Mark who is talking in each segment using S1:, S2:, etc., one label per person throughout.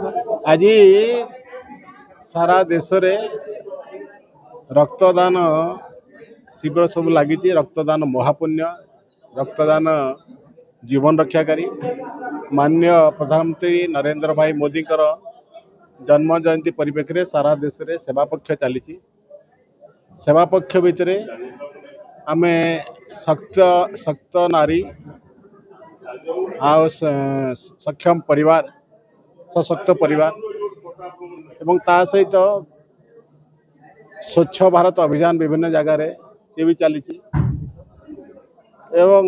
S1: आज सारा देश रे रक्तदान शिविर सब लगी। रक्तदान महापुण्य, रक्तदान जीवन रक्षाकारी। माननीय प्रधानमंत्री नरेंद्र भाई मोदी जन्म जयंती परिप्रेक्षी में सारा देश में सेवा पक्ष चली। सेवा पक्ष भितर आमे शक्त शक्त नारी सक्षम परिवार, सशक्त परिवार एवं ता सहित स्वच्छ भारत अभियान विभिन्न जगार सी भी चली। एवं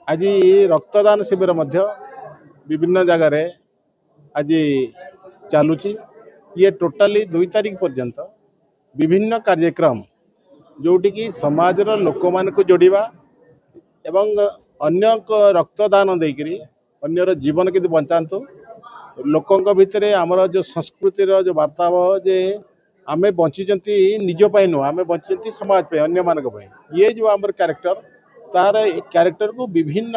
S1: आज रक्तदान शिविर विभिन्न जगार आज चलुची। ये टोटाली 2 तारीख पर्यंत विभिन्न कार्यक्रम जोटी की समाज लोक मान को जोड़वा एवं अन्य रक्तदान देकरी अन्यर जीवन के बचातु। लोकों भितर आमर जो संस्कृतिर जो वार्ता जे आमे बंचीचंती निजपाई नुह, आमे बंचीचंती समाज पे, अन्य मानक पे। ये जो आमर कैरेक्टर तार कैरेक्टर को विभिन्न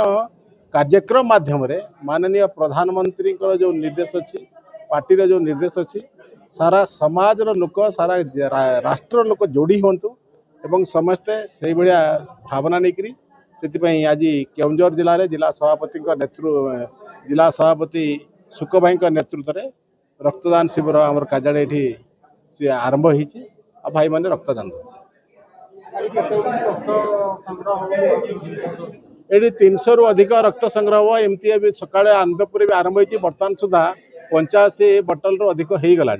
S1: कार्यक्रम माध्यम रे माननीय प्रधानमंत्री जो निर्देश अच्छी, पार्टी जो निर्देश अच्छी, सारा समाज लोक सारा राष्ट्र लोक जोड़ी हूँ एवं समस्ते से भाया भावना नहीं से आज केउंझर जिले में जिला सभापति जिला सभापति सुख भाई नेतृत्व में रक्तदान शिविर आम कार्यालय सी आरंभ होती। भाई मैंने रक्तदान ये 300 रु अधिक रक्त संग्रह एमती सका आनंदपुर भी आरंभ होती। बर्तमान सुधा 85 बटल रु अधिक हो गला।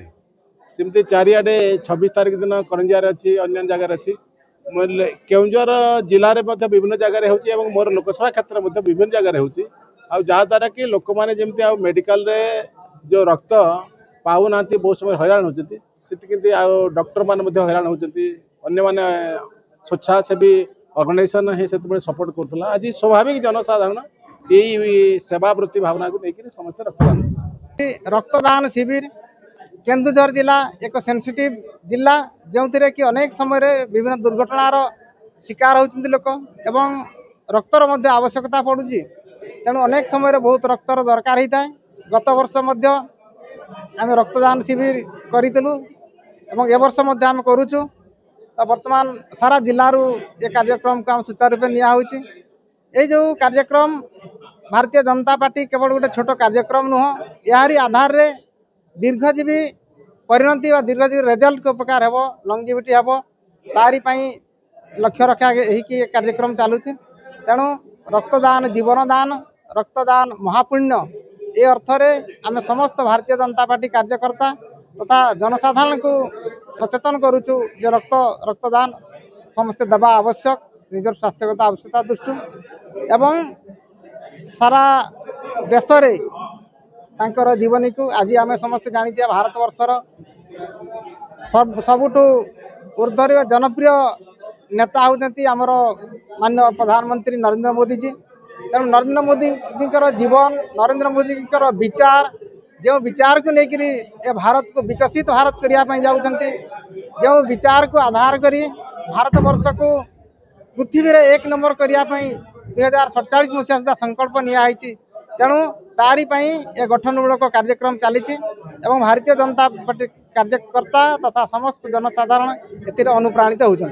S1: सेमती चारिआडे 26 तारीख दिन करंजियार अच्छी, अन्य जगार अच्छी। केउंझर जिले में विभिन्न जगार हो मोर लोकसभा क्षेत्र में विभिन्न जगार हो जहाँद्वारा कि लोक मैंने जमी मेडिकल रे जो रक्त पाऊना बहुत समय हैरान होती। डॉक्टर मान हैरान होती। अन्य माने स्वेच्छासेवी ऑर्गेनाइजेशन ही से सपोर्ट करूला। आज स्वाभाविक जनसाधारण यही सेवावृत्ति भावना को लेकर समस्त
S2: रक्तदान शिविर केन्दुझर जिला एक सेंसिटिव जिला जो कि अनेक समय विभिन्न दुर्घटनार शिकार होती लोक एवं रक्तर मध्य आवश्यकता पड़ुची। तेणु अनेक समय बहुत रक्तर दरकार होता है। गत वर्ष आम रक्तदान शिविर करूँ ए वर्ष आम करुचु। तो वर्तमान सारा जिलू ये कार्यक्रम को आम सुचारू रूप नि जो कार्यक्रम भारतीय जनता पार्टी केवल गोटे छोट कार्यक्रम नुह, यारी आधार रे दीर्घजीवी परिणति व दीर्घजीवी रिजल्ट को प्रकार हेबो, लंगजिविटी हेबो, तारी पई लक्ष्य रखा कि कार्यक्रम चलुची। तेणु रक्तदान जीवनदान, रक्तदान महापुण्य ये अर्थ रे आम समस्त भारतीय जनता पार्टी कार्यकर्ता तथा जनसाधारण को सचेतन करुचु जे रक्तदान समस्ते देवा आवश्यक निजर स्वास्थ्यगत आवश्यकता दृष्टि एवं सारा देश रे तांकर जीवनी को आज आम समस्ते जानी भारत वर्षर सबुठु ऊर्ध्वर जनप्रिय नेता होती आमर माननीय प्रधानमंत्री नरेंद्र मोदी जी। तेणु नरेंद्र मोदी जी जीवन, नरेंद्र मोदी जी विचार, जो विचार को लेकर ए भारत को विकसित भारत करने जाऊँगी, जो विचार को आधार करी भारत वर्ष को पृथ्वी रे 1 नंबर करने 2047 मसीहा सुधा संकल्प नियाई। तेणु तारी ए गठनमूलक कार्यक्रम चली एवं भारतीय जनता पार्टी कार्यकर्ता तथा समस्त जनसाधारण ए अनुप्राणित होती।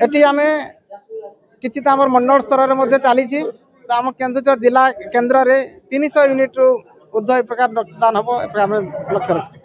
S2: एटी आम कि मंडल स्तर में चली। आम केन्दुझर जिला केन्द्र में 300 यूनिट ऊर्ध्व प्रकार रक्तदान हम लक्ष्य रखी।